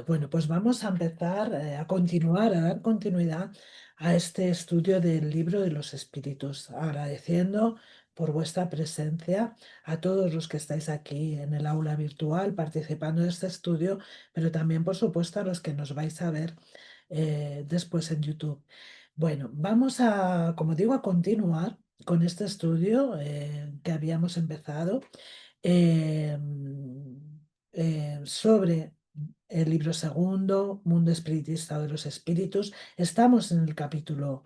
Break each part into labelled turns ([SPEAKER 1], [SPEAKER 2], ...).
[SPEAKER 1] Bueno, pues vamos a empezar a continuar, a dar continuidad a este estudio del libro de los espíritus, agradeciendo por vuestra presencia a todos los que estáis aquí en el aula virtual participando de este estudio, pero también, por supuesto, a los que nos vais a ver después en YouTube. Bueno, vamos a, como digo, a continuar con este estudio que habíamos empezado eh, sobre el libro segundo, Mundo Espiritista de los Espíritus. Estamos en el capítulo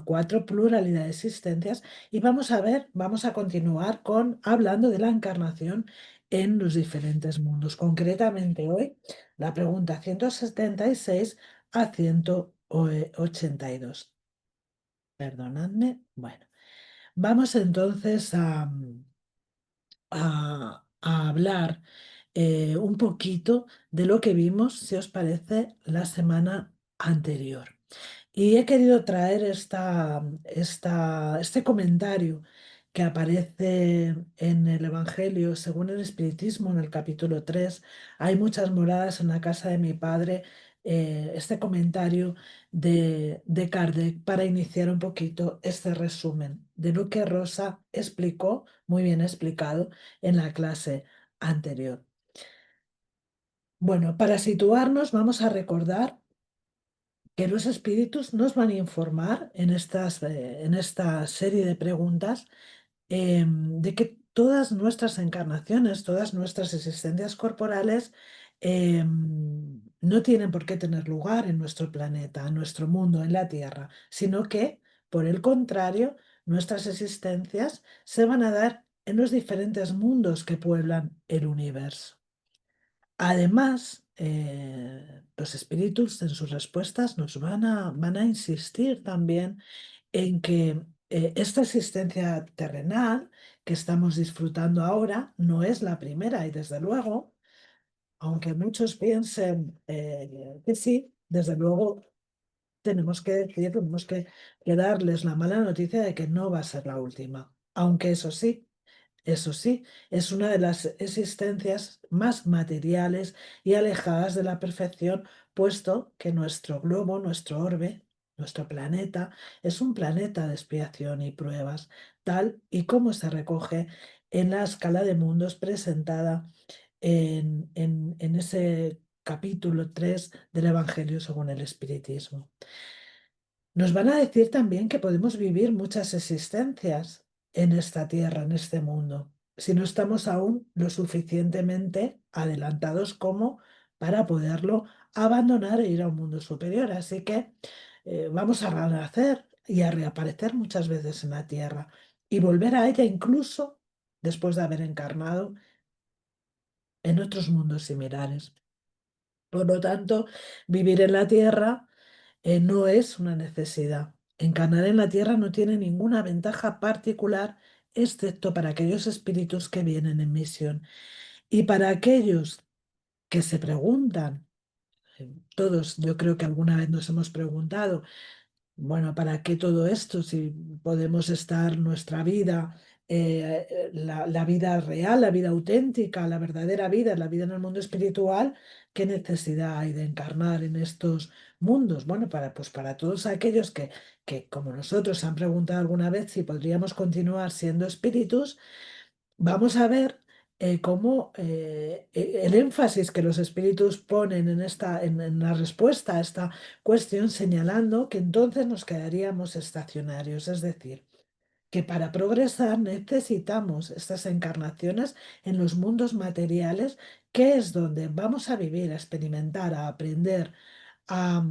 [SPEAKER 1] 4, Pluralidad de Existencias, y vamos a ver, vamos a continuar con hablando de la encarnación en los diferentes mundos. Concretamente hoy, la pregunta 176 a 182. Perdonadme. Bueno, vamos entonces a hablar un poquito de lo que vimos, si os parece, la semana anterior. Y he querido traer este comentario que aparece en el Evangelio según el Espiritismo, en el capítulo 3. Hay muchas moradas en la casa de mi padre. Este comentario de Kardec para iniciar un poquito este resumen de lo que Rosa explicó, muy bien explicado, en la clase anterior. Bueno, para situarnos, vamos a recordar que los espíritus nos van a informar en esta serie de preguntas de que todas nuestras encarnaciones, todas nuestras existencias corporales no tienen por qué tener lugar en nuestro planeta, en nuestro mundo, en la Tierra, sino que, por el contrario, nuestras existencias se van a dar en los diferentes mundos que pueblan el universo. Además, los espíritus en sus respuestas nos van a insistir también en que esta existencia terrenal que estamos disfrutando ahora no es la primera y desde luego, aunque muchos piensen que sí, desde luego tenemos que decir, que darles la mala noticia de que no va a ser la última, aunque eso sí, es una de las existencias más materiales y alejadas de la perfección, puesto que nuestro globo, nuestro orbe, nuestro planeta, es un planeta de expiación y pruebas, tal y como se recoge en la escala de mundos presentada en ese capítulo 3 del Evangelio según el Espiritismo. Nos van a decir también que podemos vivir muchas existencias en esta tierra, en este mundo, si no estamos aún lo suficientemente adelantados como para poderlo abandonar e ir a un mundo superior. Así que vamos a renacer y a reaparecer muchas veces en la tierra y volver a ella incluso después de haber encarnado en otros mundos similares. Por lo tanto, vivir en la tierra no es una necesidad. Encarnar en la tierra no tiene ninguna ventaja particular, excepto para aquellos espíritus que vienen en misión. Y para aquellos que se preguntan, todos yo creo que alguna vez nos hemos preguntado, bueno, ¿para qué todo esto si podemos estar nuestra vida, la vida real, la vida auténtica, la verdadera vida, la vida en el mundo espiritual? ¿Qué necesidad hay de encarnar en estos mundos? Bueno, pues para todos aquellos que, como nosotros, se han preguntado alguna vez si podríamos continuar siendo espíritus, vamos a ver cómo el énfasis que los espíritus ponen en la respuesta a esta cuestión, señalando que entonces nos quedaríamos estacionarios, es decir, que para progresar necesitamos estas encarnaciones en los mundos materiales, que es donde vamos a vivir, a experimentar, a aprender, a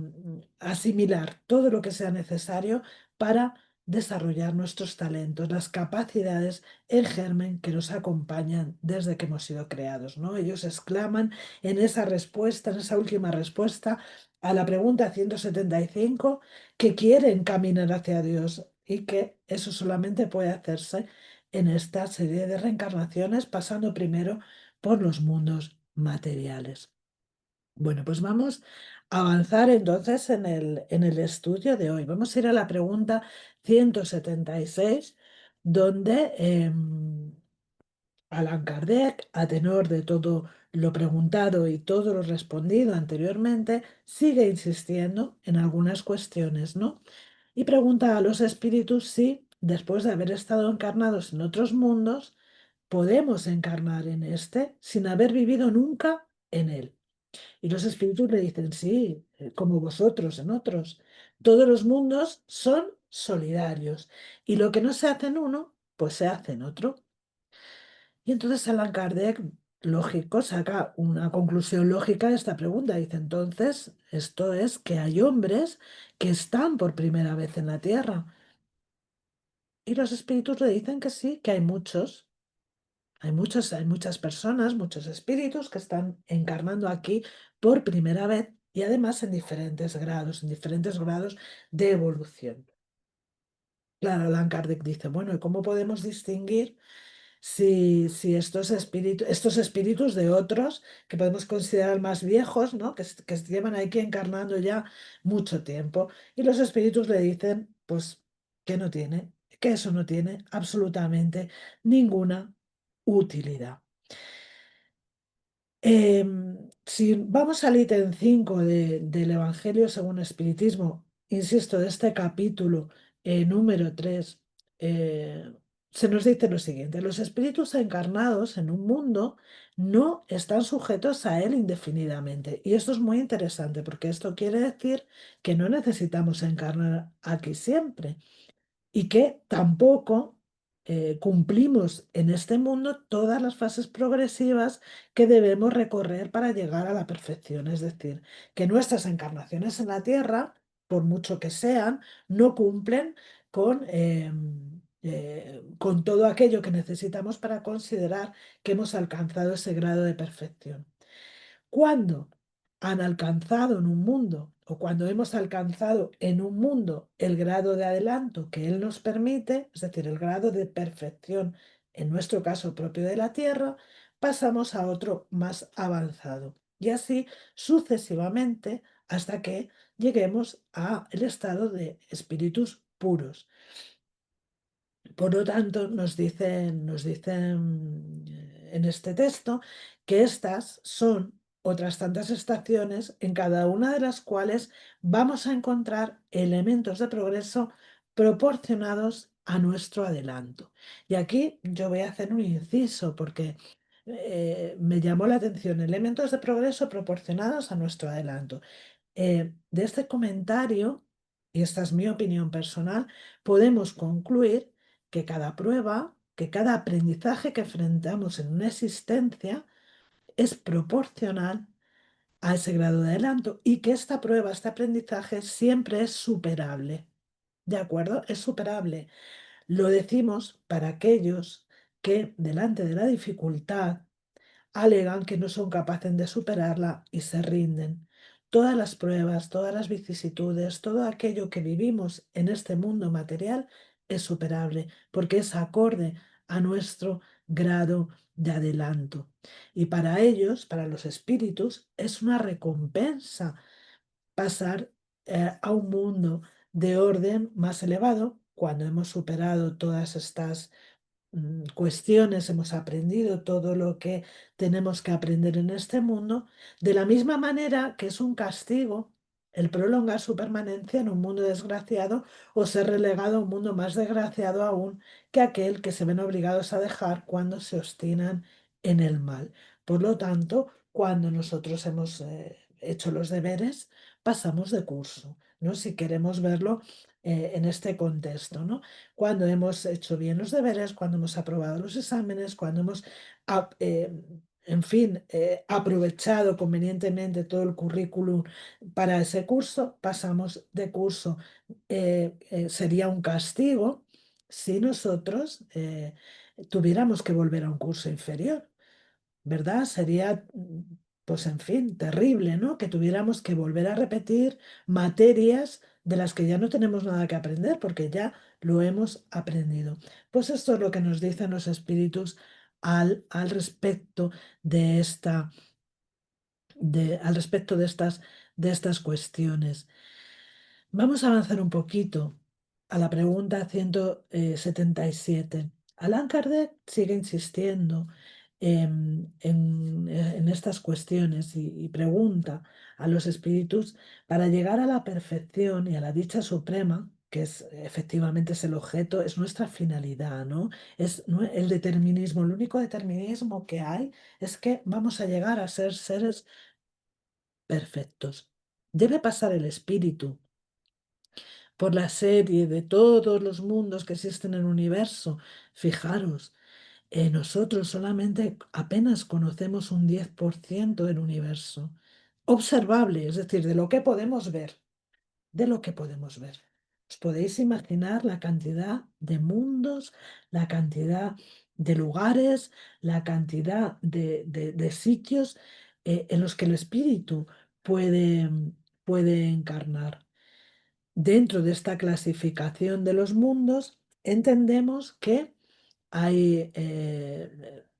[SPEAKER 1] asimilar todo lo que sea necesario para desarrollar nuestros talentos, las capacidades, el germen que nos acompañan desde que hemos sido creados, ¿no? Ellos exclaman en esa respuesta, en esa última respuesta a la pregunta 175, que quieren caminar hacia Dios y que eso solamente puede hacerse en esta serie de reencarnaciones, pasando primero por los mundos materiales. Bueno, pues vamos a avanzar entonces en el estudio de hoy. Vamos a ir a la pregunta 176, donde Allan Kardec, a tenor de todo lo preguntado y todo lo respondido anteriormente, sigue insistiendo en algunas cuestiones, ¿no? Y pregunta a los espíritus si, después de haber estado encarnados en otros mundos, podemos encarnar en este sin haber vivido nunca en él. Y los espíritus le dicen, sí, como vosotros en otros. Todos los mundos son solidarios y lo que no se hace en uno, pues se hace en otro. Y entonces Allan Kardec, lógico, saca una conclusión lógica de esta pregunta. Dice, entonces, esto es que hay hombres que están por primera vez en la Tierra. Y los espíritus le dicen que sí, que hay muchos. Hay muchas personas, muchos espíritus que están encarnando aquí por primera vez y además en diferentes grados de evolución. Claro, Allan Kardec dice, bueno, ¿y cómo podemos distinguir si estos espíritus de otros que podemos considerar más viejos, ¿no? Que llevan aquí encarnando ya mucho tiempo? Y los espíritus le dicen, pues, que no tiene, que eso no tiene absolutamente ninguna utilidad. Si vamos al ítem 5 del Evangelio según el Espiritismo, insisto, de este capítulo número 3, se nos dice lo siguiente: los espíritus encarnados en un mundo no están sujetos a él indefinidamente. Y esto es muy interesante porque esto quiere decir que no necesitamos encarnar aquí siempre y que tampoco cumplimos en este mundo todas las fases progresivas que debemos recorrer para llegar a la perfección. Es decir, que nuestras encarnaciones en la Tierra, por mucho que sean, no cumplen con todo aquello que necesitamos para considerar que hemos alcanzado ese grado de perfección. Cuando han alcanzado en un mundo o cuando hemos alcanzado en un mundo el grado de adelanto que Él nos permite, es decir, el grado de perfección, en nuestro caso propio de la Tierra, pasamos a otro más avanzado. Y así sucesivamente hasta que lleguemos al estado de espíritus puros. Por lo tanto, nos dicen en este texto que estas son otras tantas estaciones en cada una de las cuales vamos a encontrar elementos de progreso proporcionados a nuestro adelanto. Y aquí yo voy a hacer un inciso porque me llamó la atención, elementos de progreso proporcionados a nuestro adelanto. De este comentario, y esta es mi opinión personal, podemos concluir que cada prueba, que cada aprendizaje que enfrentamos en una existencia es proporcional a ese grado de adelanto y que esta prueba, este aprendizaje siempre es superable. ¿De acuerdo? Es superable. Lo decimos para aquellos que delante de la dificultad alegan que no son capaces de superarla y se rinden. Todas las pruebas, todas las vicisitudes, todo aquello que vivimos en este mundo material es superable porque es acorde a nuestro grado de adelanto. Y para ellos, para los espíritus, es una recompensa pasar a un mundo de orden más elevado cuando hemos superado todas estas cuestiones, hemos aprendido todo lo que tenemos que aprender en este mundo, de la misma manera que es un castigo el prolongar su permanencia en un mundo desgraciado o ser relegado a un mundo más desgraciado aún que aquel que se ven obligados a dejar cuando se obstinan en el mal. Por lo tanto, cuando nosotros hemos hecho los deberes, pasamos de curso, ¿no? Si queremos verlo en este contexto, ¿no? Cuando hemos hecho bien los deberes, cuando hemos aprobado los exámenes, cuando hemos, ap- eh, en fin, aprovechado convenientemente todo el currículum para ese curso, pasamos de curso. Sería un castigo si nosotros tuviéramos que volver a un curso inferior. ¿Verdad? Sería, pues en fin, terrible, ¿no? Que tuviéramos que volver a repetir materias de las que ya no tenemos nada que aprender porque ya lo hemos aprendido. Pues esto es lo que nos dicen los espíritus al respecto de al respecto de estas cuestiones. Vamos a avanzar un poquito a la pregunta 177. Allan Kardec sigue insistiendo en estas cuestiones y pregunta a los espíritus para llegar a la perfección y a la dicha suprema, que es efectivamente es el objeto, es nuestra finalidad, ¿no? Es el determinismo, el único determinismo que hay es que vamos a llegar a ser seres perfectos. Debe pasar el espíritu por la serie de todos los mundos que existen en el universo. Fijaros, nosotros solamente apenas conocemos un 10% del universo. Observable, es decir, de lo que podemos ver, de lo que podemos ver. ¿Os podéis imaginar la cantidad de mundos, la cantidad de lugares, la cantidad de sitios en los que el espíritu puede, puede encarnar? Dentro de esta clasificación de los mundos, entendemos que hay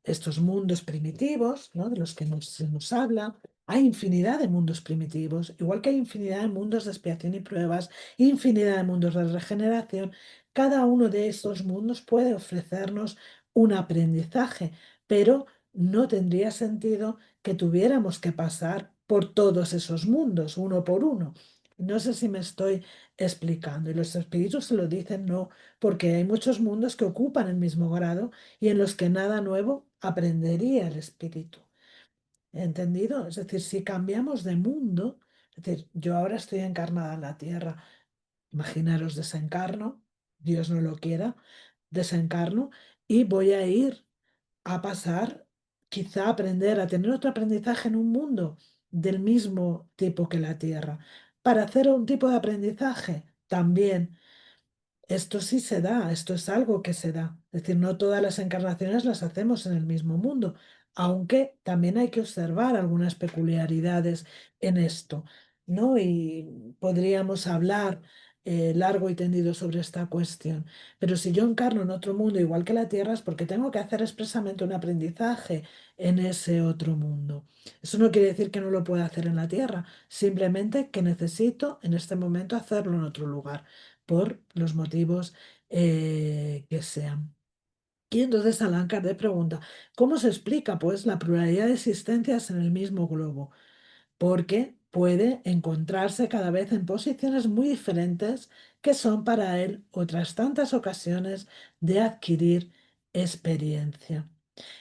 [SPEAKER 1] estos mundos primitivos, ¿no? De los que se nos habla. Hay infinidad de mundos primitivos, igual que hay infinidad de mundos de expiación y pruebas, infinidad de mundos de regeneración. Cada uno de estos mundos puede ofrecernos un aprendizaje, pero no tendría sentido que tuviéramos que pasar por todos esos mundos, uno por uno. No sé si me estoy explicando. Y los espíritus se lo dicen no, porque hay muchos mundos que ocupan el mismo grado y en los que nada nuevo aprendería el espíritu. ¿Entendido? Es decir, si cambiamos de mundo, es decir, yo ahora estoy encarnada en la tierra, imaginaros desencarno, Dios no lo quiera, desencarno y voy a ir a pasar, quizá a aprender, a tener otro aprendizaje en un mundo del mismo tipo que la tierra. Para hacer un tipo de aprendizaje, también esto sí se da, esto es algo que se da. Es decir, no todas las encarnaciones las hacemos en el mismo mundo, aunque también hay que observar algunas peculiaridades en esto, ¿no? Y podríamos hablar largo y tendido sobre esta cuestión. Pero si yo encarno en otro mundo igual que la Tierra es porque tengo que hacer expresamente un aprendizaje en ese otro mundo. Eso no quiere decir que no lo pueda hacer en la Tierra, simplemente que necesito en este momento hacerlo en otro lugar por los motivos que sean. Y entonces Allan Kardec pregunta, ¿cómo se explica pues la pluralidad de existencias en el mismo globo? Porque puede encontrarse cada vez en posiciones muy diferentes que son para él otras tantas ocasiones de adquirir experiencia.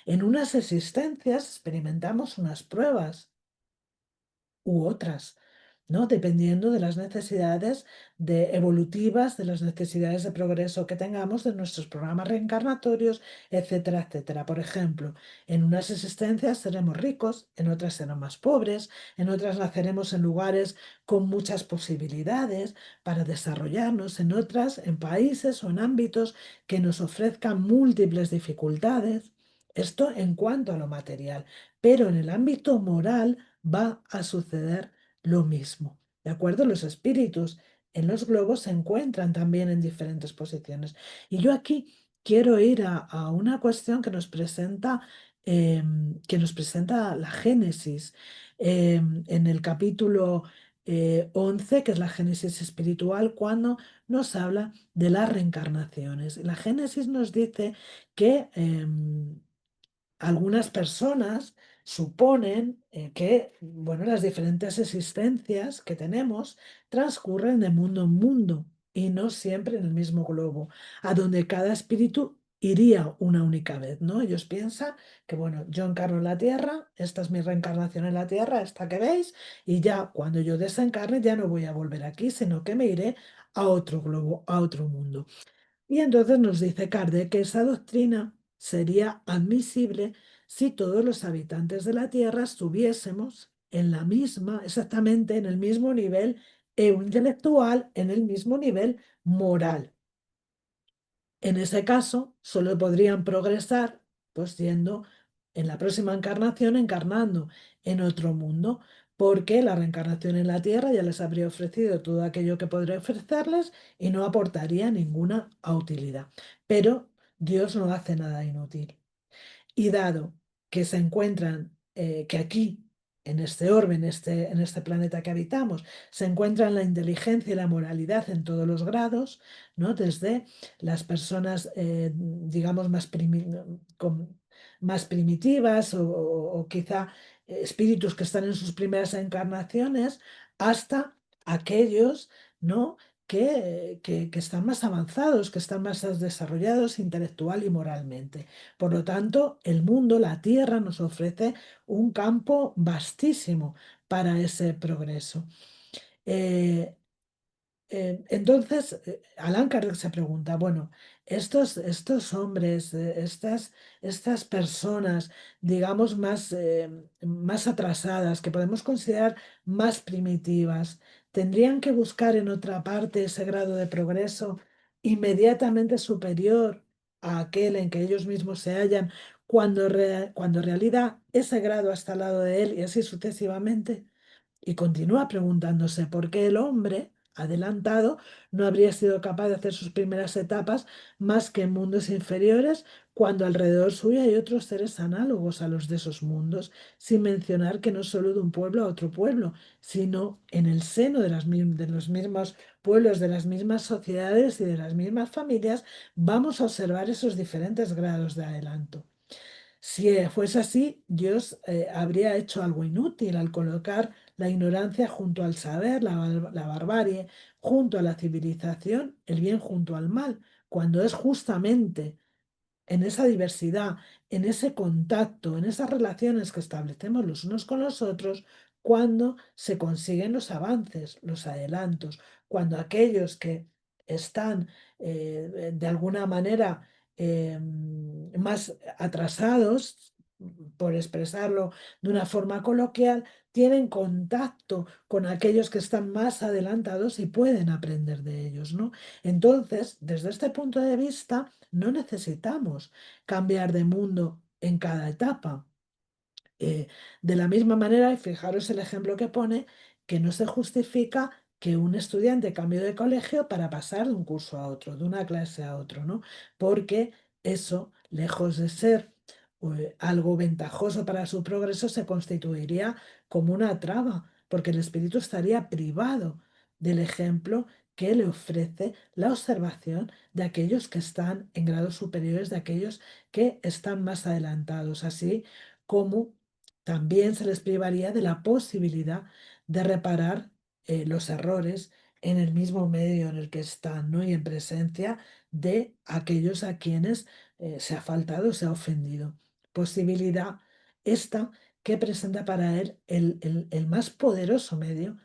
[SPEAKER 1] En unas existencias experimentamos unas pruebas u otras, ¿no? Dependiendo de las necesidades evolutivas, de las necesidades de progreso que tengamos, de nuestros programas reencarnatorios, etcétera, etcétera. Por ejemplo, en unas existencias seremos ricos, en otras seremos más pobres, en otras naceremos en lugares con muchas posibilidades para desarrollarnos, en otras en países o en ámbitos que nos ofrezcan múltiples dificultades. Esto en cuanto a lo material, pero en el ámbito moral va a suceder lo mismo. ¿De acuerdo? Los espíritus en los globos se encuentran también en diferentes posiciones. Y yo aquí quiero ir a una cuestión que nos presenta la Génesis en el capítulo 11, que es la Génesis espiritual, cuando nos habla de las reencarnaciones. La Génesis nos dice que algunas personas suponen que, bueno, las diferentes existencias que tenemos transcurren de mundo en mundo y no siempre en el mismo globo, a donde cada espíritu iría una única vez, ¿no? Ellos piensan que, bueno, yo encarno en la Tierra, esta es mi reencarnación en la Tierra, esta que veis, y ya cuando yo desencarne ya no voy a volver aquí, sino que me iré a otro globo, a otro mundo. Y entonces nos dice Kardec que esa doctrina sería admisible si todos los habitantes de la Tierra estuviésemos en la misma, exactamente en el mismo nivel intelectual, en el mismo nivel moral. En ese caso, solo podrían progresar, pues yendo en la próxima encarnación, encarnando en otro mundo, porque la reencarnación en la Tierra ya les habría ofrecido todo aquello que podría ofrecerles y no aportaría ninguna utilidad. Pero Dios no hace nada inútil. Y dado que se encuentran, que aquí, en este orbe, en este planeta que habitamos, se encuentran la inteligencia y la moralidad en todos los grados, ¿no? Desde las personas, digamos, más primitivas o quizá espíritus que están en sus primeras encarnaciones, hasta aquellos, ¿no? que están más avanzados, que están más desarrollados intelectual y moralmente. Por lo tanto, el mundo, la Tierra, nos ofrece un campo vastísimo para ese progreso. Eh, entonces, Allan Kardec se pregunta, bueno, estos hombres, estas personas, digamos, más atrasadas, que podemos considerar más primitivas, ¿tendrían que buscar en otra parte ese grado de progreso inmediatamente superior a aquel en que ellos mismos se hallan, cuando en realidad ese grado está al lado de él y así sucesivamente? Y continúa preguntándose por qué el hombre adelantado no habría sido capaz de hacer sus primeras etapas más que en mundos inferiores, cuando alrededor suyo hay otros seres análogos a los de esos mundos, sin mencionar que no solo de un pueblo a otro pueblo, sino en el seno de los mismos pueblos, de las mismas sociedades y de las mismas familias, vamos a observar esos diferentes grados de adelanto. Si fuese así, Dios habría hecho algo inútil al colocar la ignorancia junto al saber, la barbarie junto a la civilización, el bien junto al mal, cuando es justamente en esa diversidad, en ese contacto, en esas relaciones que establecemos los unos con los otros, cuando se consiguen los avances, los adelantos, cuando aquellos que están de alguna manera más atrasados, por expresarlo de una forma coloquial, tienen contacto con aquellos que están más adelantados y pueden aprender de ellos, ¿no? Entonces, desde este punto de vista, no necesitamos cambiar de mundo en cada etapa. De la misma manera, y fijaros el ejemplo que pone, que no se justifica que un estudiante cambie de colegio para pasar de un curso a otro, de una clase a otro, ¿no? Porque eso, lejos de ser algo ventajoso para su progreso, se constituiría como una traba, porque el espíritu estaría privado del ejemplo que le ofrece la observación de aquellos que están en grados superiores, de aquellos que están más adelantados, así como también se les privaría de la posibilidad de reparar los errores en el mismo medio en el que están, ¿no? Y en presencia de aquellos a quienes se ha faltado, se ha ofendido. Posibilidad esta que presenta para él el más poderoso medio,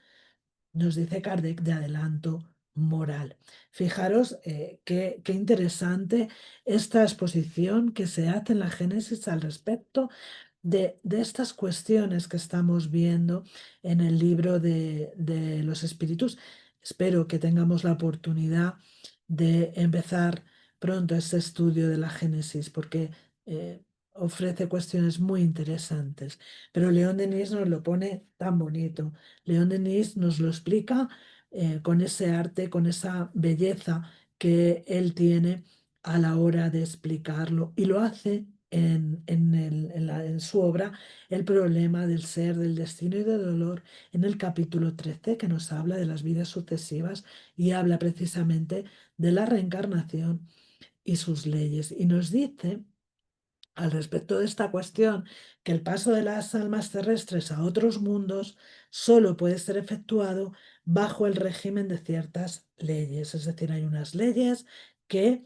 [SPEAKER 1] nos dice Kardec, de adelanto moral. Fijaros qué interesante esta exposición que se hace en la Génesis al respecto de estas cuestiones que estamos viendo en el libro de los espíritus. Espero que tengamos la oportunidad de empezar pronto este estudio de la Génesis, porque ofrece cuestiones muy interesantes. Pero León Denis nos lo pone tan bonito. León Denis nos lo explica con ese arte, con esa belleza que él tiene a la hora de explicarlo, y lo hace en su obra El problema del ser, del destino y del dolor, en el capítulo 13, que nos habla de las vidas sucesivas y habla precisamente de la reencarnación y sus leyes. Y nos dice al respecto de esta cuestión, que el paso de las almas terrestres a otros mundos solo puede ser efectuado bajo el régimen de ciertas leyes. Es decir, hay unas leyes que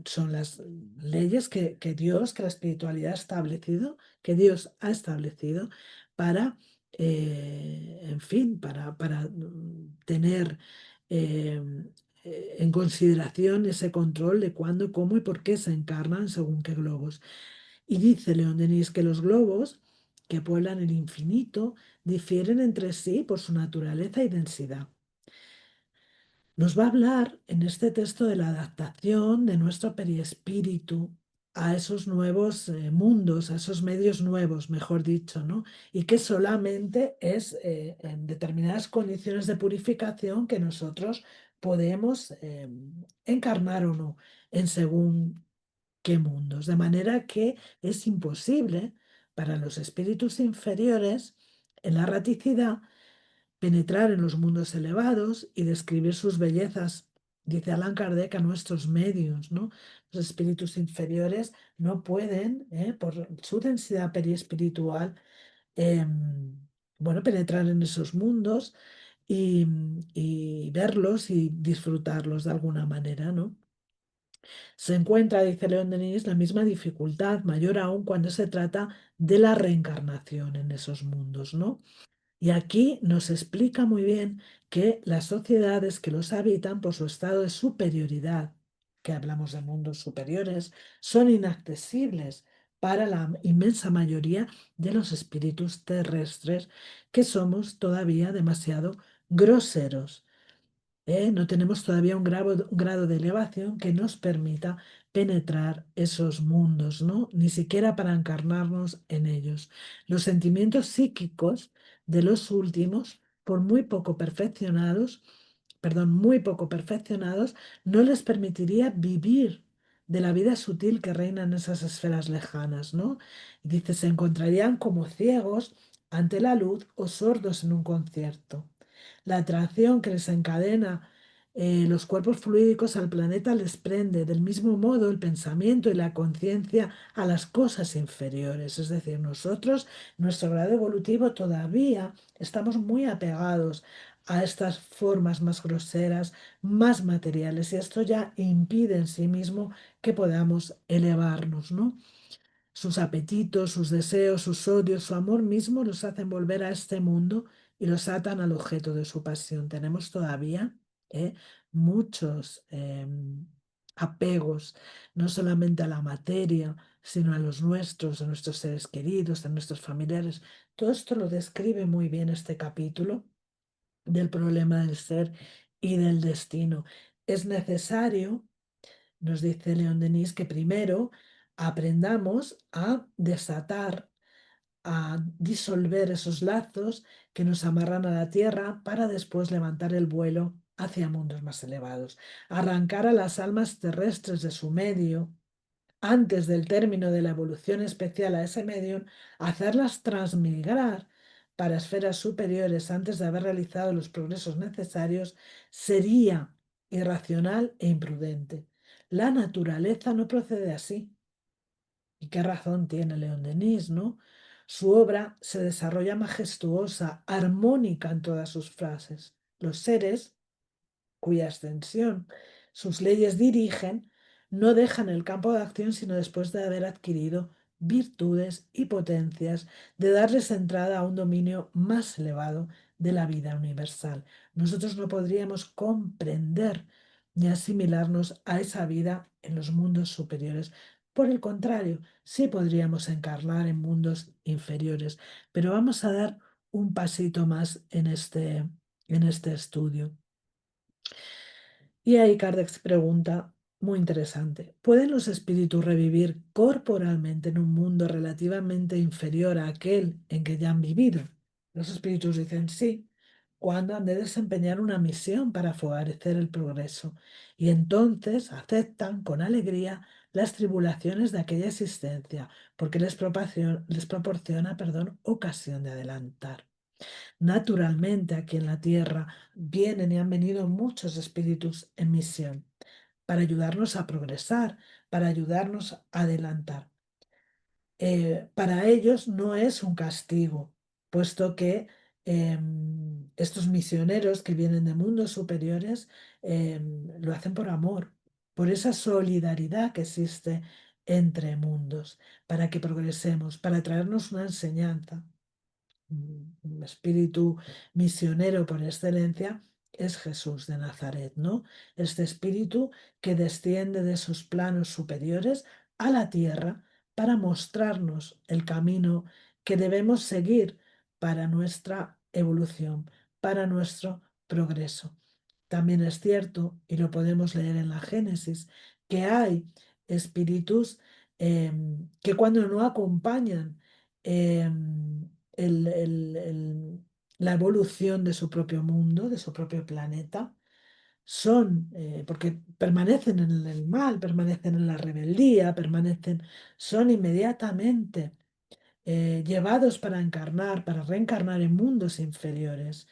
[SPEAKER 1] son las leyes que Dios, que la espiritualidad ha establecido, que Dios ha establecido para, en fin, para tener eh, en consideración ese control de cuándo, cómo y por qué se encarnan según qué globos. Y dice León Denis que los globos que pueblan el infinito difieren entre sí por su naturaleza y densidad. Nos va a hablar en este texto de la adaptación de nuestro periespíritu a esos nuevos mundos, a esos medios nuevos, mejor dicho, ¿no? Y que solamente es en determinadas condiciones de purificación que nosotros podemos encarnar o no en según qué mundos. De manera que es imposible para los espíritus inferiores en la raticidad penetrar en los mundos elevados y describir sus bellezas Dice Allan Kardec a nuestros medios, ¿no? Los espíritus inferiores no pueden, por su densidad periespiritual, em, bueno, penetrar en esos mundos y, y verlos y disfrutarlos de alguna manera, ¿no? Se encuentra, dice León Denis, la misma dificultad, mayor aún cuando se trata de la reencarnación en esos mundos, ¿no? Y aquí nos explica muy bien que las sociedades que los habitan, por su estado de superioridad, que hablamos de mundos superiores, son inaccesibles para la inmensa mayoría de los espíritus terrestres, que somos todavía demasiado groseros. No tenemos todavía un grado de elevación que nos permita penetrar esos mundos, ¿no? Ni siquiera para encarnarnos en ellos. Los sentimientos psíquicos de los últimos, por muy poco perfeccionados, perdón, muy poco perfeccionados, no les permitiría vivir de la vida sutil que reina en esas esferas lejanas, ¿no? Y dice, se encontrarían como ciegos ante la luz o sordos en un concierto. La atracción que desencadena los cuerpos fluídicos al planeta les prende del mismo modo el pensamiento y la conciencia a las cosas inferiores. Es decir, nosotros, nuestro grado evolutivo, todavía estamos muy apegados a estas formas más groseras, más materiales, y esto ya impide en sí mismo que podamos elevarnos, ¿no? Sus apetitos, sus deseos, sus odios, su amor mismo los hacen volver a este mundo y los atan al objeto de su pasión. Tenemos todavía eh, muchos apegos, no solamente a la materia, sino a los nuestros, a nuestros seres queridos, a nuestros familiares. Todo esto lo describe muy bien este capítulo del problema del ser y del destino. Es necesario, nos dice León Denis, que primero aprendamos a desatar, a disolver esos lazos que nos amarran a la tierra para después levantar el vuelo hacia mundos más elevados, arrancar a las almas terrestres de su medio antes del término de la evolución especial a ese medio, hacerlas transmigrar para esferas superiores antes de haber realizado los progresos necesarios sería irracional e imprudente. La naturaleza no procede así. ¿Y qué razón tiene León Denis, no? Su obra se desarrolla majestuosa, armónica en todas sus frases. Los seres cuya extensión sus leyes dirigen, no dejan el campo de acción sino después de haber adquirido virtudes y potencias, de darles entrada a un dominio más elevado de la vida universal. Nosotros no podríamos comprender ni asimilarnos a esa vida en los mundos superiores. Por el contrario, sí podríamos encarnar en mundos inferiores, pero vamos a dar un pasito más en este estudio. Y ahí Kardec se pregunta, muy interesante, ¿pueden los espíritus revivir corporalmente en un mundo relativamente inferior a aquel en que ya han vivido? Los espíritus dicen sí, cuando han de desempeñar una misión para favorecer el progreso, y entonces aceptan con alegría las tribulaciones de aquella existencia, porque les proporciona, perdón, ocasión de adelantar. Naturalmente, aquí en la tierra vienen y han venido muchos espíritus en misión para ayudarnos a progresar, para ayudarnos a adelantar. Para ellos no es un castigo, puesto que estos misioneros que vienen de mundos superiores lo hacen por amor, por esa solidaridad que existe entre mundos, para que progresemos, para traernos una enseñanza. Un espíritu misionero por excelencia es Jesús de Nazaret, ¿no? Este espíritu que desciende de esos planos superiores a la tierra para mostrarnos el camino que debemos seguir para nuestra evolución, para nuestro progreso. También es cierto, y lo podemos leer en la Génesis, que hay espíritus que cuando no acompañan el- el- el- la evolución de su propio mundo, de su propio planeta, son, porque permanecen en el mal, permanecen en la rebeldía, son inmediatamente llevados para encarnar, para reencarnar en mundos inferiores.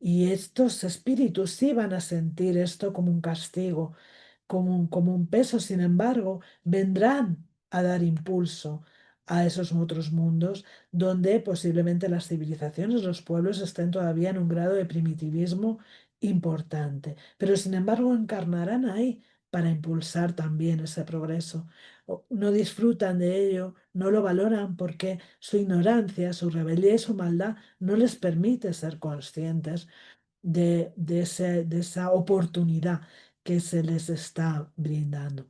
[SPEAKER 1] Y estos espíritus sí van a sentir esto como un castigo, como un peso. Sin embargo, vendrán a dar impulso a esos otros mundos donde posiblemente las civilizaciones, los pueblos estén todavía en un grado de primitivismo importante. Pero sin embargo, encarnarán ahí para impulsar también ese progreso. No disfrutan de ello, no lo valoran porque su ignorancia, su rebeldía y su maldad no les permite ser conscientes de esa oportunidad que se les está brindando.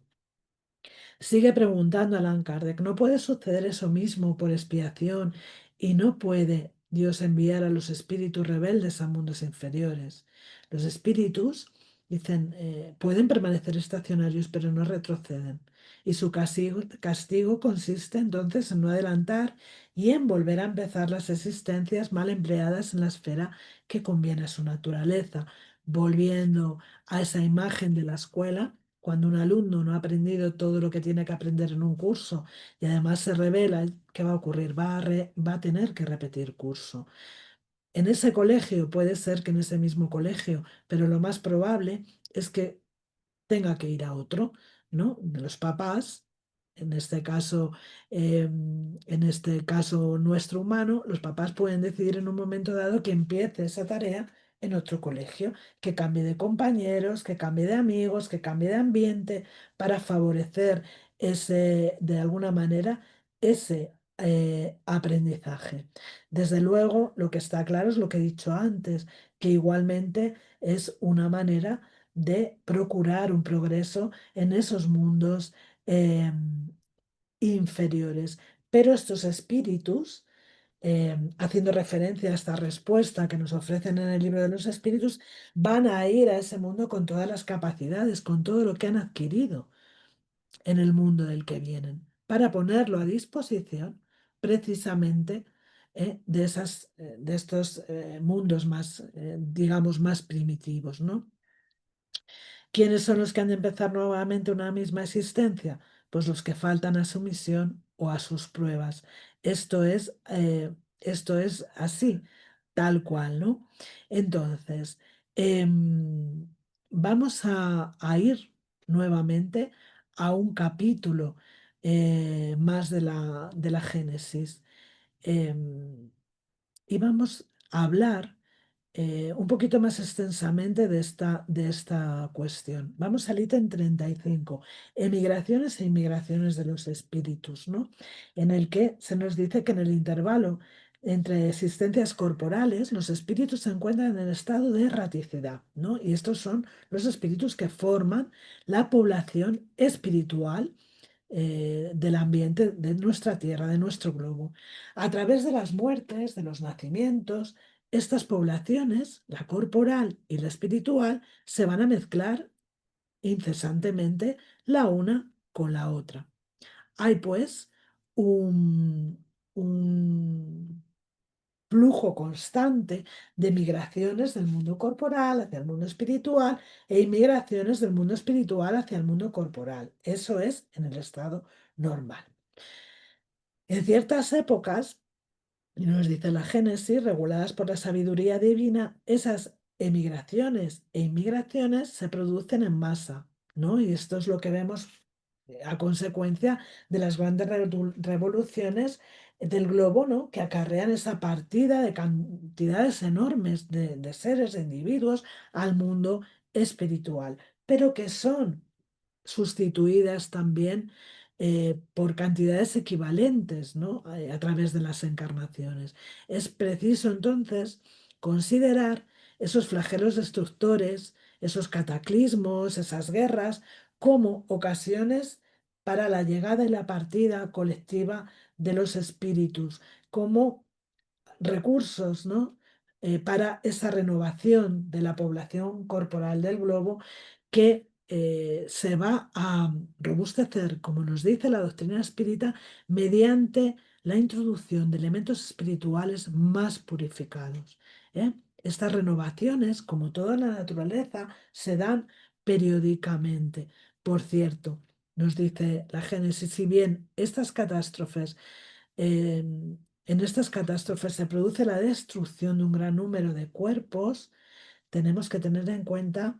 [SPEAKER 1] Sigue preguntando Allan Kardec, ¿no puede suceder eso mismo por expiación y no puede Dios enviar a los espíritus rebeldes a mundos inferiores? Los espíritus, dicen, pueden permanecer estacionarios pero no retroceden. Y su castigo consiste entonces en no adelantar y en volver a empezar las existencias mal empleadas en la esfera que conviene a su naturaleza, volviendo a esa imagen de la escuela cuando un alumno no ha aprendido todo lo que tiene que aprender en un curso y además se revela, ¿qué va a ocurrir? Va a tener que repetir curso. En ese colegio puede ser que en ese mismo colegio, pero lo más probable es que tenga que ir a otro, ¿no? Los papás, en este caso nuestro humano, los papás pueden decidir en un momento dado que empiece esa tarea en otro colegio, que cambie de compañeros, que cambie de amigos, que cambie de ambiente para favorecer de alguna manera, ese aprendizaje. Desde luego, lo que está claro es lo que he dicho antes, que igualmente es una manera de procurar un progreso en esos mundos eh, inferiores. Pero estos espíritus, haciendo referencia a esta respuesta que nos ofrecen en el libro de los espíritus, van a ir a ese mundo con todas las capacidades, con todo lo que han adquirido en el mundo del que vienen, para ponerlo a disposición precisamente de estos mundos más, digamos, más primitivos, ¿no? ¿Quiénes son los que han de empezar nuevamente una misma existencia? Pues los que faltan a su misión o a sus pruebas. Esto es, eh, esto es así, tal cual, ¿no? Entonces, em, vamos a ir nuevamente a un capítulo más de la Génesis. Em, y vamos a hablar un poquito más extensamente de esta cuestión. Vamos al ítem 35, emigraciones e inmigraciones de los espíritus, ¿no? En el que se nos dice que en el intervalo entre existencias corporales, los espíritus se encuentran en estado de erraticidad, ¿no? Y estos son los espíritus que forman la población espiritual del ambiente de nuestra Tierra, de nuestro globo. A través de las muertes, de los nacimientos, estas poblaciones, la corporal y la espiritual, se van a mezclar incesantemente la una con la otra. Hay pues un flujo constante de migraciones del mundo corporal hacia el mundo espiritual e inmigraciones del mundo espiritual hacia el mundo corporal. Eso es en el estado normal. En ciertas épocas, y nos dice la Génesis, reguladas por la sabiduría divina, esas emigraciones e inmigraciones se producen en masa, ¿no? Y esto es lo que vemos a consecuencia de las grandes revoluciones del globo, ¿no? Que acarrean esa partida de cantidades enormes de seres, de individuos al mundo espiritual, pero que son sustituidas también por cantidades equivalentes, ¿no? A través de las encarnaciones. Es preciso entonces considerar esos flagelos destructores, esos cataclismos, esas guerras, como ocasiones para la llegada y la partida colectiva de los espíritus, como recursos, ¿no? Para esa renovación de la población corporal del globo que se va a robustecer, como nos dice la doctrina espírita, mediante la introducción de elementos espirituales más purificados. ¿eh? Estas renovaciones, como toda la naturaleza, se dan periódicamente. Por cierto, nos dice la Génesis, si bien estas catástrofes eh, en estas catástrofes se produce la destrucción de un gran número de cuerpos, tenemos que tener en cuenta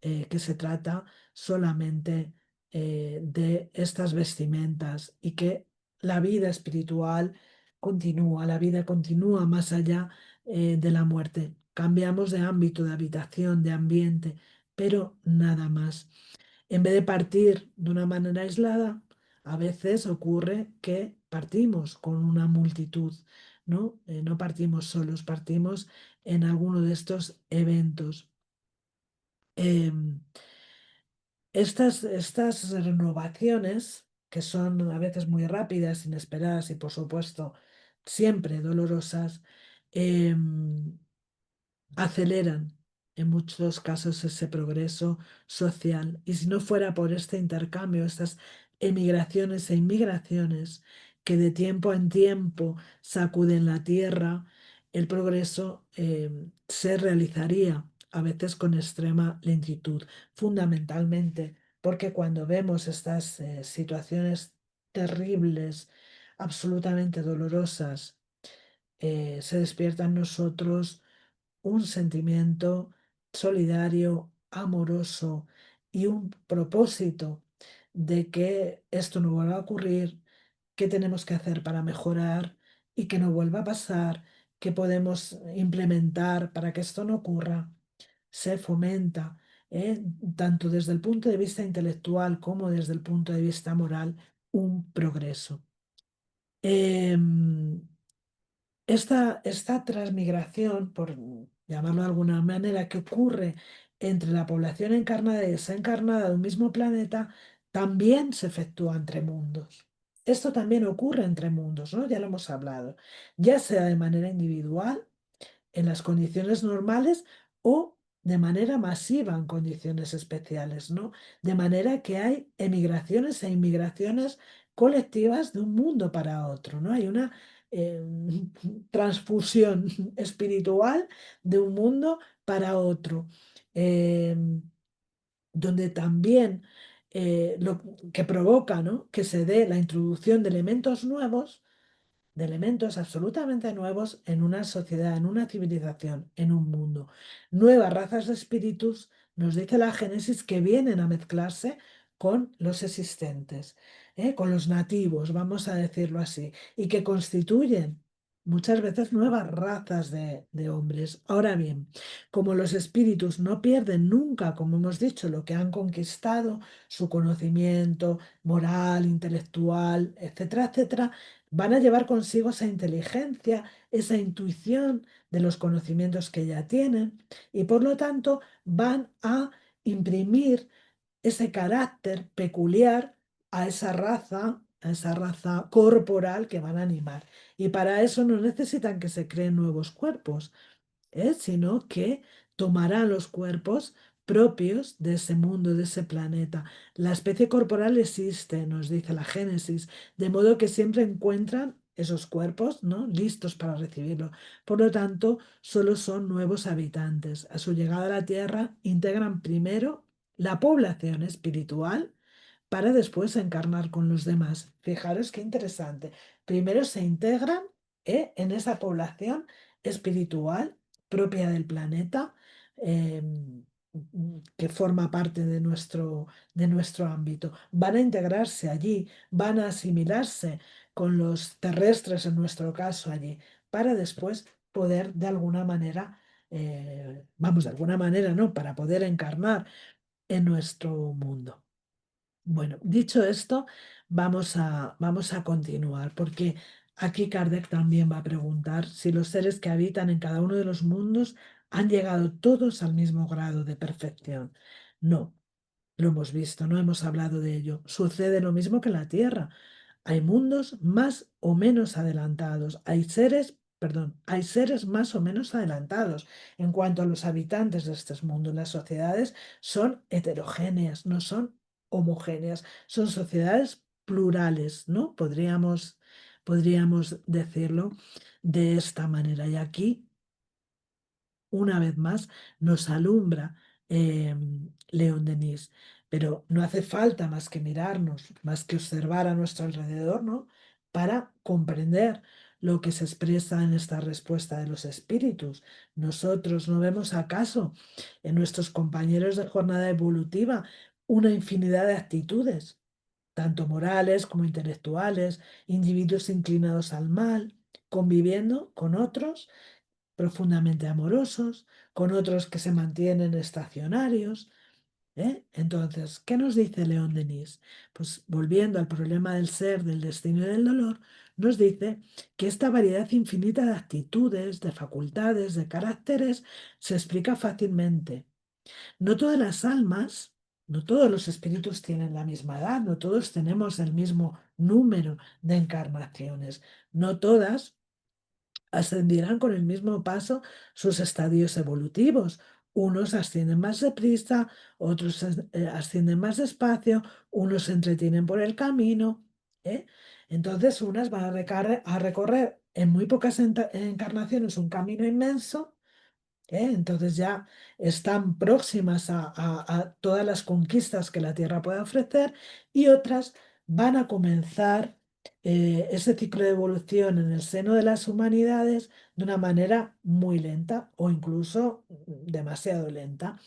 [SPEAKER 1] que se trata solamente de estas vestimentas y que la vida espiritual continúa, la vida continúa más allá de la muerte. Cambiamos de ámbito, de habitación, de ambiente, pero nada más. En vez de partir de una manera aislada, a veces ocurre que partimos con una multitud, ¿no? No partimos solos, partimos en alguno de estos eventos. Em, estas renovaciones, que son a veces muy rápidas, inesperadas y por supuesto siempre dolorosas, em, aceleran en muchos casos ese progreso social. Y si no fuera por este intercambio, estas emigraciones e inmigraciones que de tiempo en tiempo sacuden la tierra, el progreso se realizaría a veces con extrema lentitud, fundamentalmente porque cuando vemos estas situaciones terribles, absolutamente dolorosas, se despierta en nosotros un sentimiento solidario, amoroso y un propósito de que esto no vuelva a ocurrir, qué tenemos que hacer para mejorar y que no vuelva a pasar, qué podemos implementar para que esto no ocurra. Se fomenta, ¿eh? Tanto desde el punto de vista intelectual como desde el punto de vista moral, un progreso. Em, esta transmigración, por llamarlo de alguna manera, que ocurre entre la población encarnada y desencarnada de un mismo planeta, también se efectúa entre mundos. Esto también ocurre entre mundos, ¿no? Ya lo hemos hablado, ya sea de manera individual en las condiciones normales o de manera masiva en condiciones especiales, ¿no? De manera que hay emigraciones e inmigraciones colectivas de un mundo para otro, ¿no? Hay una eh, transfusión espiritual de un mundo para otro, eh, donde también lo que provoca, ¿no? Que se dé la introducción de elementos absolutamente nuevos en una sociedad, en una civilización, en un mundo. Nuevas razas de espíritus, nos dice la Génesis, que vienen a mezclarse con los existentes, con los nativos, vamos a decirlo así, y que constituyen muchas veces nuevas razas de hombres. Ahora bien, como los espíritus no pierden nunca, como hemos dicho, lo que han conquistado, su conocimiento moral, intelectual, etcétera, etcétera, van a llevar consigo esa inteligencia, esa intuición de los conocimientos que ya tienen y por lo tanto van a imprimir ese carácter peculiar a esa raza corporal que van a animar. Y para eso no necesitan que se creen nuevos cuerpos, sino que tomarán los cuerpos propios de ese mundo, de ese planeta. La especie corporal existe, nos dice la Génesis, de modo que siempre encuentran esos cuerpos, ¿no? Listos para recibirlo. Por lo tanto, solo son nuevos habitantes. A su llegada a la Tierra, integran primero la población espiritual para después encarnar con los demás. Fijaros qué interesante. Primero se integran en esa población espiritual propia del planeta, eh, que forma parte de nuestro ámbito. Van a integrarse allí, van a asimilarse con los terrestres, en nuestro caso, allí, para después poder de alguna manera, vamos, de alguna manera, ¿no? Para poder encarnar en nuestro mundo. Bueno, dicho esto, vamos a continuar, porque aquí Kardec también va a preguntar si los seres que habitan en cada uno de los mundos han llegado todos al mismo grado de perfección. No, lo hemos visto, no hemos hablado de ello. Sucede lo mismo que en la Tierra. Hay mundos más o menos adelantados, hay seres más o menos adelantados en cuanto a los habitantes de estos mundos. Las sociedades son heterogéneas, no son homogéneas, son sociedades plurales, ¿no? Podríamos decirlo de esta manera. Y aquí una vez más nos alumbra eh, León Denis. Pero no hace falta más que mirarnos, más que observar a nuestro alrededor, ¿no? Para comprender. lo que se expresa en esta respuesta de los espíritus. ¿Nosotros no vemos acaso en nuestros compañeros de jornada evolutiva una infinidad de actitudes, tanto morales como intelectuales, individuos inclinados al mal, conviviendo con otros profundamente amorosos, con otros que se mantienen estacionarios? Entonces, ¿qué nos dice León Denis? Pues volviendo al problema del ser, del destino y del dolor, nos dice que esta variedad infinita de actitudes, de facultades, de caracteres, se explica fácilmente. No todas las almas, no todos los espíritus tienen la misma edad, no todos tenemos el mismo número de encarnaciones, no todas ascendirán con el mismo paso sus estadios evolutivos. Unos ascienden más deprisa, otros ascienden más despacio, unos se entretienen por el camino. ¿eh? Entonces, unas van a recorrer en muy pocas encarnaciones un camino inmenso. Entonces ya están próximas a todas las conquistas que la Tierra puede ofrecer, y otras van a comenzar ese ciclo de evolución en el seno de las humanidades de una manera muy lenta o incluso demasiado lenta.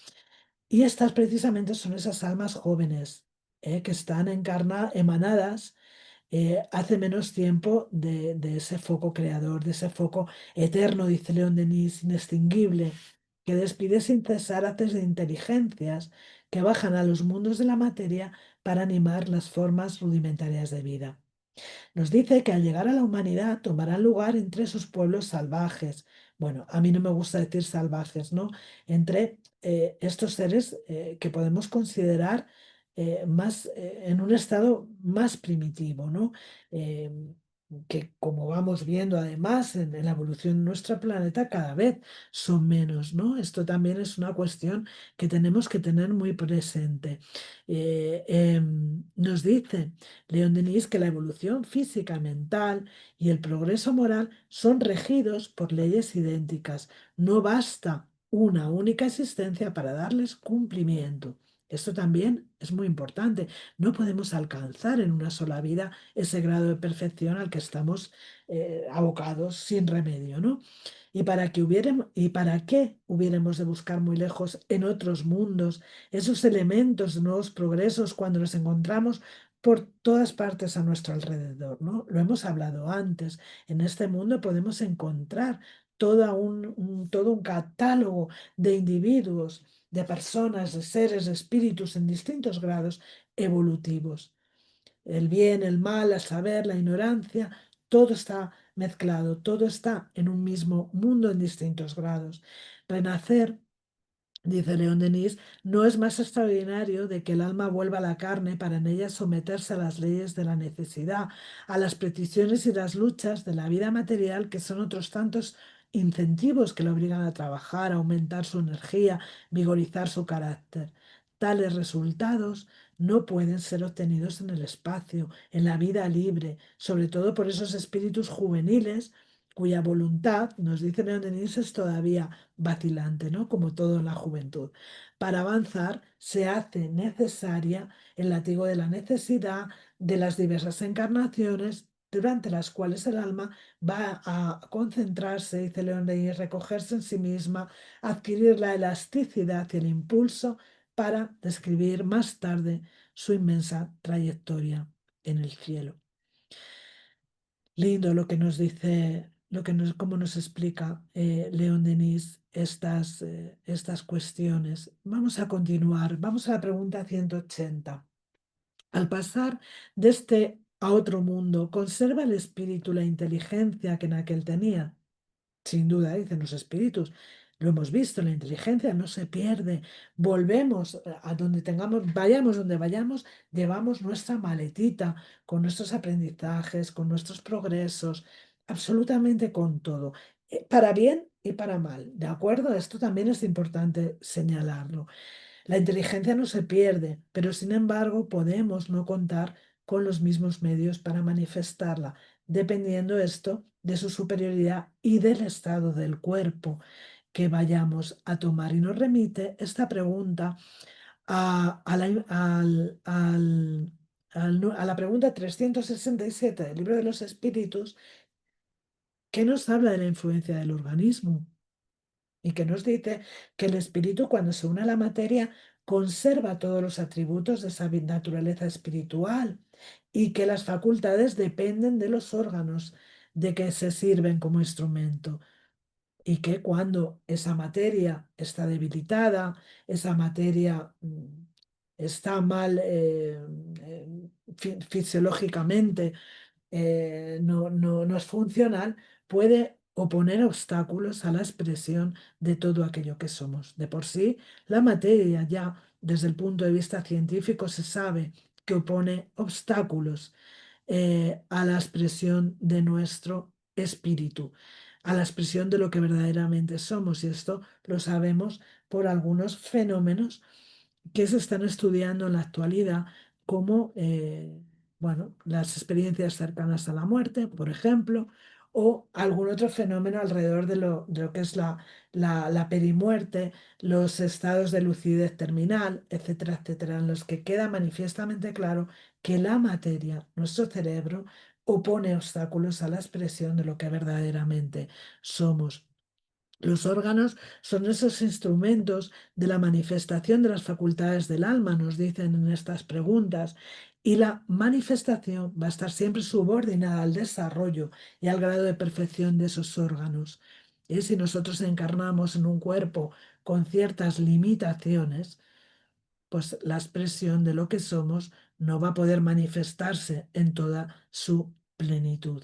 [SPEAKER 1] Y estas precisamente son esas almas jóvenes, que están emanadas hace menos tiempo de ese foco creador, de ese foco eterno, dice León Denis, inextinguible, que despide sin cesar haces de inteligencias que bajan a los mundos de la materia para animar las formas rudimentarias de vida. Nos dice que al llegar a la humanidad tomarán lugar entre sus pueblos salvajes. Bueno, a mí no me gusta decir salvajes, ¿no? Entre estos seres que podemos considerar más en un estado más primitivo, ¿no? Eh, que como vamos viendo además en la evolución de nuestro planeta cada vez son menos, ¿no? Esto también es una cuestión que tenemos que tener muy presente. Nos dice León Denis que la evolución física, mental y el progreso moral son regidos por leyes idénticas. No basta una única existencia para darles cumplimiento. Esto también es muy importante. No podemos alcanzar en una sola vida ese grado de perfección al que estamos abocados sin remedio, ¿no? ¿Y para qué hubiéramos de buscar muy lejos en otros mundos esos elementos de nuevos progresos cuando nos encontramos por todas partes a nuestro alrededor, ¿no? Lo hemos hablado antes. En este mundo podemos encontrar todo un catálogo de individuos, de personas, de seres, de espíritus en distintos grados evolutivos. El bien, el mal, el saber, la ignorancia, todo está mezclado, todo está en un mismo mundo en distintos grados. Renacer, dice León Denis, no es más extraordinario de que el alma vuelva a la carne para en ella someterse a las leyes de la necesidad, a las peticiones y las luchas de la vida material, que son otros tantos incentivos que le obligan a trabajar, a aumentar su energía, vigorizar su carácter. Tales resultados no pueden ser obtenidos en el espacio, en la vida libre, sobre todo por esos espíritus juveniles cuya voluntad, nos dice León Denis, es todavía vacilante, ¿no? Como todo en la juventud. Para avanzar se hace necesaria el látigo de la necesidad de las diversas encarnaciones durante las cuales el alma va a concentrarse, dice León Denis, recogerse en sí misma, adquirir la elasticidad y el impulso para describir más tarde su inmensa trayectoria en el cielo. Lindo lo que nos dice, cómo nos explica León Denis estas cuestiones. Vamos a continuar. Vamos a la pregunta 180. Al pasar de este a otro mundo, ¿conserva el espíritu la inteligencia que en aquel tenía? Sin duda, dicen los espíritus. Lo hemos visto, la inteligencia no se pierde. Volvemos a donde tengamos, vayamos donde vayamos, llevamos nuestra maletita con nuestros aprendizajes, con nuestros progresos, absolutamente con todo, para bien y para mal. ¿De acuerdo? Esto también es importante señalarlo. La inteligencia no se pierde, pero sin embargo podemos no contar con los mismos medios para manifestarla, dependiendo esto de su superioridad y del estado del cuerpo que vayamos a tomar. Y nos remite esta pregunta a la, a la pregunta 367 del Libro de los Espíritus, que nos habla de la influencia del organismo y que nos dice que el espíritu, cuando se une a la materia, conserva todos los atributos de esa naturaleza espiritual y que las facultades dependen de los órganos de que se sirven como instrumento y que cuando esa materia está debilitada, esa materia está mal fisiológicamente, no es funcional, puede oponer obstáculos a la expresión de todo aquello que somos. De por sí, la materia ya desde el punto de vista científico se sabe que opone obstáculos a la expresión de nuestro espíritu, a la expresión de lo que verdaderamente somos. Y esto lo sabemos por algunos fenómenos que se están estudiando en la actualidad, como bueno, las experiencias cercanas a la muerte, por ejemplo, o algún otro fenómeno alrededor de lo que es la perimuerte, los estados de lucidez terminal, etcétera, etcétera, en los que queda manifiestamente claro que la materia, nuestro cerebro, opone obstáculos a la expresión de lo que verdaderamente somos. Los órganos son esos instrumentos de la manifestación de las facultades del alma, nos dicen en estas preguntas, y la manifestación va a estar siempre subordinada al desarrollo y al grado de perfección de esos órganos. Y si nosotros encarnamos en un cuerpo con ciertas limitaciones, pues la expresión de lo que somos no va a poder manifestarse en toda su plenitud.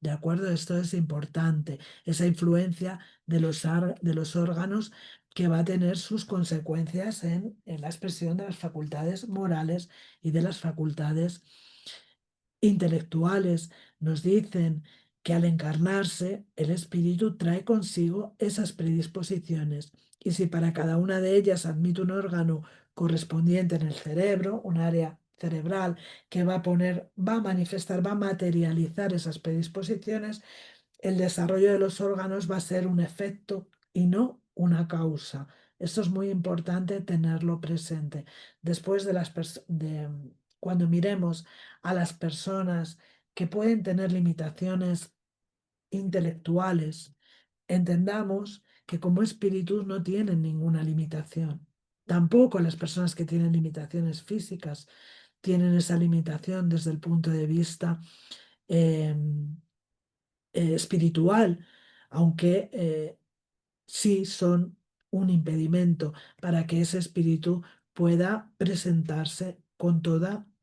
[SPEAKER 1] ¿De acuerdo? Esto es importante, esa influencia de los órganos que va a tener sus consecuencias en la expresión de las facultades morales y de las facultades intelectuales. Nos dicen que al encarnarse, el espíritu trae consigo esas predisposiciones. Y si para cada una de ellas admite un órgano correspondiente en el cerebro, un área cerebral que va a poner, va a manifestar, va a materializar esas predisposiciones, el desarrollo de los órganos va a ser un efecto y no una causa. Esto es muy importante tenerlo presente. Después cuando miremos a las personas que pueden tener limitaciones intelectuales, entendamos que como espíritus no tienen ninguna limitación. Tampoco las personas que tienen limitaciones físicas tienen esa limitación desde el punto de vista eh, espiritual, aunque sí son un impedimento para que ese espíritu pueda presentarse con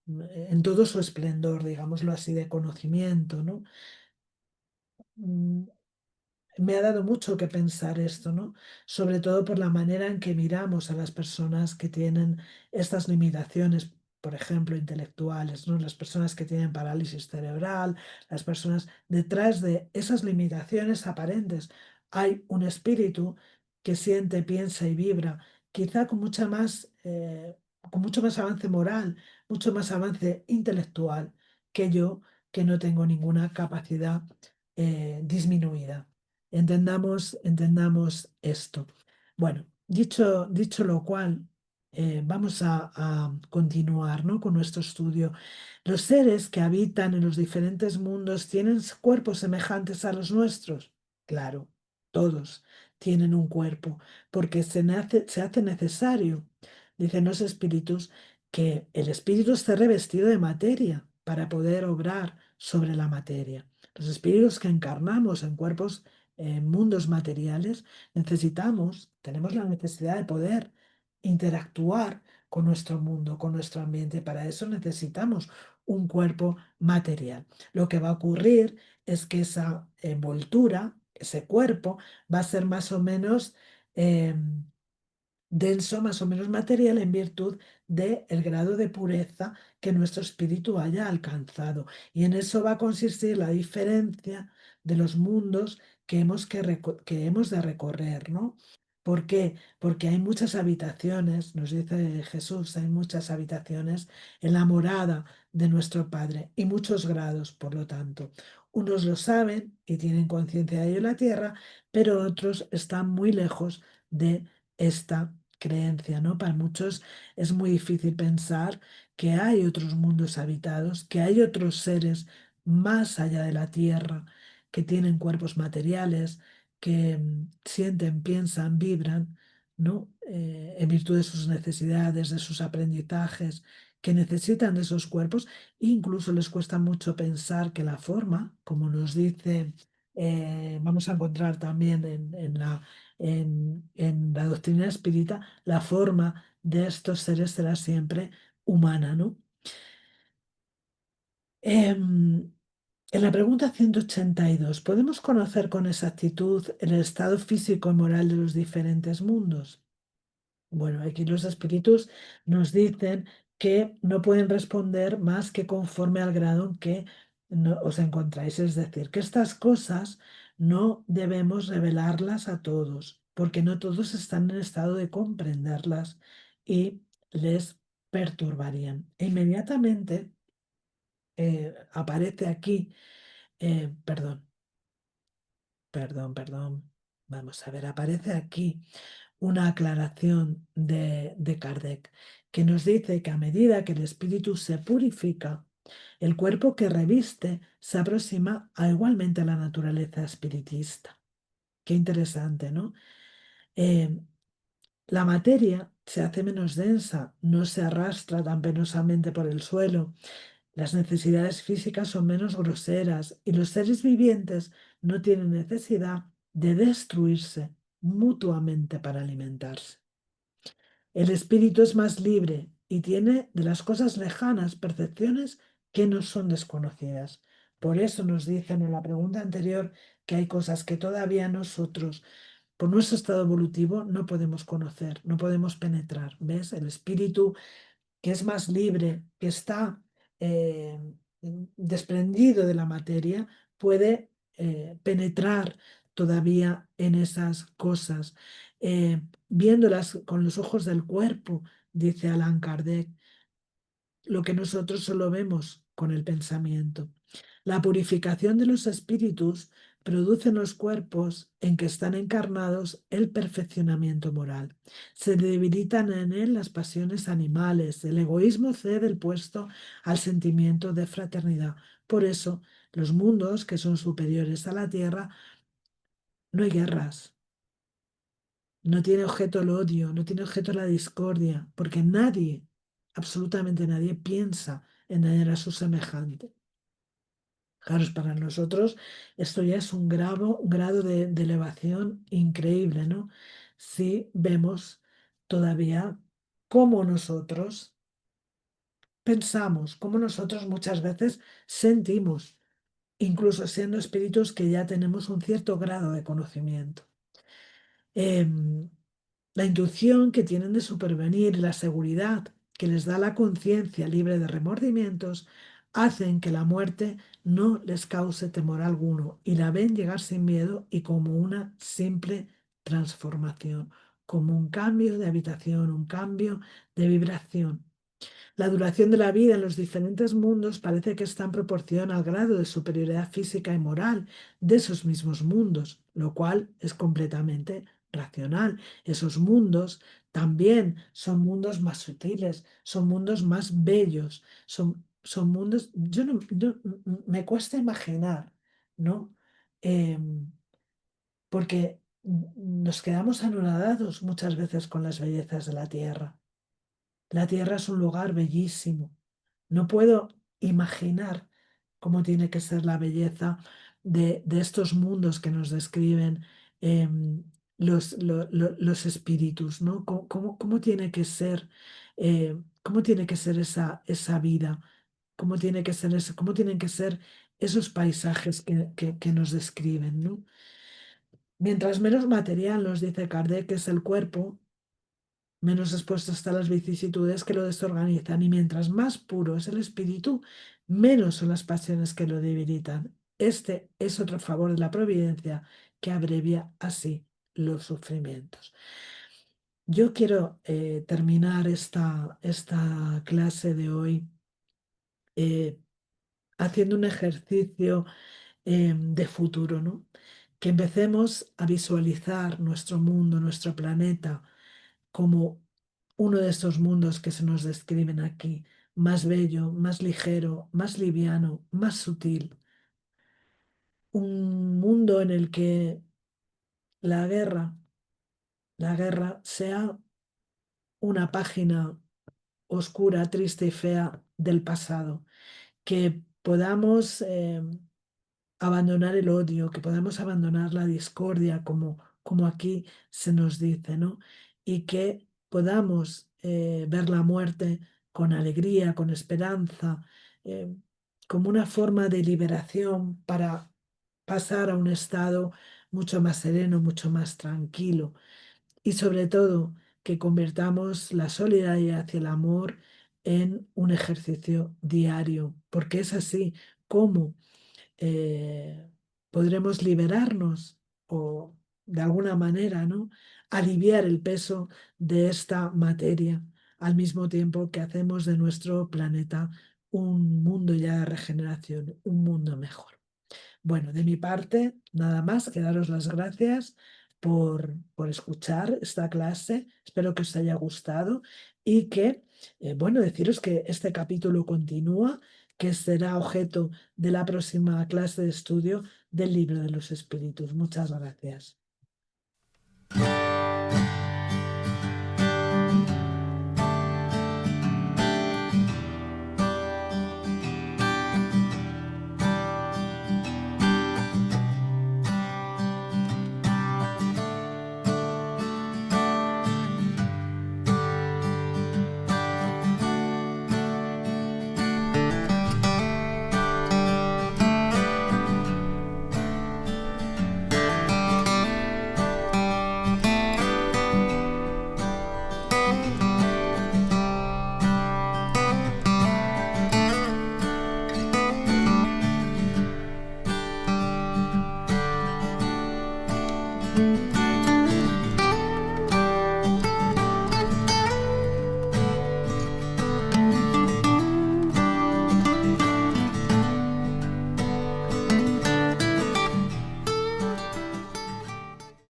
[SPEAKER 1] en todo su esplendor, digámoslo así, de conocimiento, ¿no? Mm, Me ha dado mucho que pensar esto, ¿no? Sobre todo por la manera en que miramos a las personas que tienen estas limitaciones, por ejemplo, intelectuales, ¿no? Las personas que tienen parálisis cerebral, las personas detrás de esas limitaciones aparentes hay un espíritu que siente, piensa y vibra, quizá con mucho más avance moral, mucho más avance intelectual que yo, que no tengo ninguna capacidad disminuida. Entendamos esto. Bueno, dicho lo cual, vamos a continuar, ¿no? Con nuestro estudio. Los seres que habitan en los diferentes mundos tienen cuerpos semejantes a los nuestros. Claro, todos tienen un cuerpo, porque se hace necesario, dicen los espíritus, que el espíritu esté revestido de materia para poder obrar sobre la materia. Los espíritus que encarnamos en cuerpos, en mundos materiales, tenemos la necesidad de poder interactuar con nuestro mundo, con nuestro ambiente. Para eso necesitamos un cuerpo material. Lo que va a ocurrir es que esa envoltura, ese cuerpo, va a ser más o menos denso, más o menos material, en virtud del grado de pureza que nuestro espíritu haya alcanzado. Y en eso va a consistir la diferencia de los mundos que hemos de recorrer, ¿no? ¿Por qué? Porque hay muchas habitaciones, nos dice Jesús, hay muchas habitaciones en la morada de nuestro Padre y muchos grados, por lo tanto. Unos lo saben y tienen conciencia de ello en la tierra, pero otros están muy lejos de esta creencia, ¿no? Para muchos es muy difícil pensar que hay otros mundos habitados, que hay otros seres más allá de la tierra, que tienen cuerpos materiales, que sienten, piensan, vibran, ¿no? En virtud de sus necesidades, de sus aprendizajes, que necesitan de esos cuerpos, e incluso les cuesta mucho pensar que la forma, como nos dice, vamos a encontrar también en la doctrina espírita, la forma de estos seres será siempre humana, ¿no? En la pregunta 182, ¿podemos conocer con exactitud el estado físico y moral de los diferentes mundos? Bueno, aquí los espíritus nos dicen que no pueden responder más que conforme al grado en que os encontráis. Es decir, que estas cosas no debemos revelarlas a todos, porque no todos están en estado de comprenderlas y les perturbarían. E inmediatamente aparece aquí, perdón, perdón, vamos a ver, aparece aquí una aclaración de Kardec que nos dice que a medida que el espíritu se purifica, el cuerpo que reviste se aproxima igualmente a la naturaleza espiritista. Qué interesante, ¿no? Eh, la materia se hace menos densa, no se arrastra tan penosamente por el suelo, las necesidades físicas son menos groseras y los seres vivientes no tienen necesidad de destruirse mutuamente para alimentarse. El espíritu es más libre y tiene de las cosas lejanas percepciones que nos son desconocidas. Por eso nos dicen en la pregunta anterior que hay cosas que todavía nosotros, por nuestro estado evolutivo, no podemos conocer, no podemos penetrar. ¿Ves? El espíritu que es más libre, que está eh, desprendido de la materia, puede penetrar todavía en esas cosas, viéndolas con los ojos del cuerpo, dice Allan Kardec, lo que nosotros solo vemos con el pensamiento. La purificación de los espíritus produce en los cuerpos en que están encarnados el perfeccionamiento moral. Se debilitan en él las pasiones animales, el egoísmo cede el puesto al sentimiento de fraternidad. Por eso, los mundos que son superiores a la Tierra, no hay guerras, no tiene objeto el odio, no tiene objeto la discordia, porque nadie, absolutamente nadie, piensa en dañar a su semejante. Claro, para nosotros esto ya es un grado de elevación increíble, ¿no? Si vemos todavía cómo nosotros pensamos, cómo nosotros muchas veces sentimos, incluso siendo espíritus que ya tenemos un cierto grado de conocimiento. Em, la intuición que tienen de supervenir y la seguridad que les da la conciencia libre de remordimientos hacen que la muerte no les cause temor alguno y la ven llegar sin miedo y como una simple transformación, como un cambio de habitación, un cambio de vibración. La duración de la vida en los diferentes mundos parece que está en proporción al grado de superioridad física y moral de esos mismos mundos, lo cual es completamente racional. Esos mundos también son mundos más sutiles, son mundos más bellos, son mundos, me cuesta imaginar, ¿no? Porque nos quedamos anonadados muchas veces con las bellezas de la tierra. La tierra es un lugar bellísimo. No puedo imaginar cómo tiene que ser la belleza de estos mundos que nos describen los espíritus, ¿no? ¿Cómo tiene que ser, cómo tiene que ser esa vida? ¿Cómo tiene que ser cómo tienen que ser esos paisajes que nos describen, ¿no? Mientras menos material, nos dice Kardec, es el cuerpo, menos expuesto está a las vicisitudes que lo desorganizan, y mientras más puro es el espíritu, menos son las pasiones que lo debilitan. Este es otro favor de la providencia que abrevia así los sufrimientos. Yo quiero terminar esta clase de hoy eh, haciendo un ejercicio de futuro, ¿no? Que empecemos a visualizar nuestro mundo, nuestro planeta, como uno de estos mundos que se nos describen aquí, más bello, más ligero, más liviano, más sutil. un mundo en el que la guerra, la guerra sea una página oscura, triste y fea del pasado, que podamos abandonar el odio, que podamos abandonar la discordia, como aquí se nos dice, ¿no? Y que podamos ver la muerte con alegría, con esperanza, eh, como una forma de liberación para pasar a un estado mucho más sereno, mucho más tranquilo. Y sobre todo, que convirtamos la solidaridad y el amor en un ejercicio diario, porque es así como eh, podremos liberarnos o de alguna manera, ¿no? Aliviar el peso de esta materia al mismo tiempo que hacemos de nuestro planeta un mundo ya de regeneración, un mundo mejor. Bueno, de mi parte, nada más que daros las gracias por escuchar esta clase. Espero que os haya gustado y que, bueno, deciros que este capítulo continúa, que será objeto de la próxima clase de estudio del libro de los espíritus. Muchas gracias.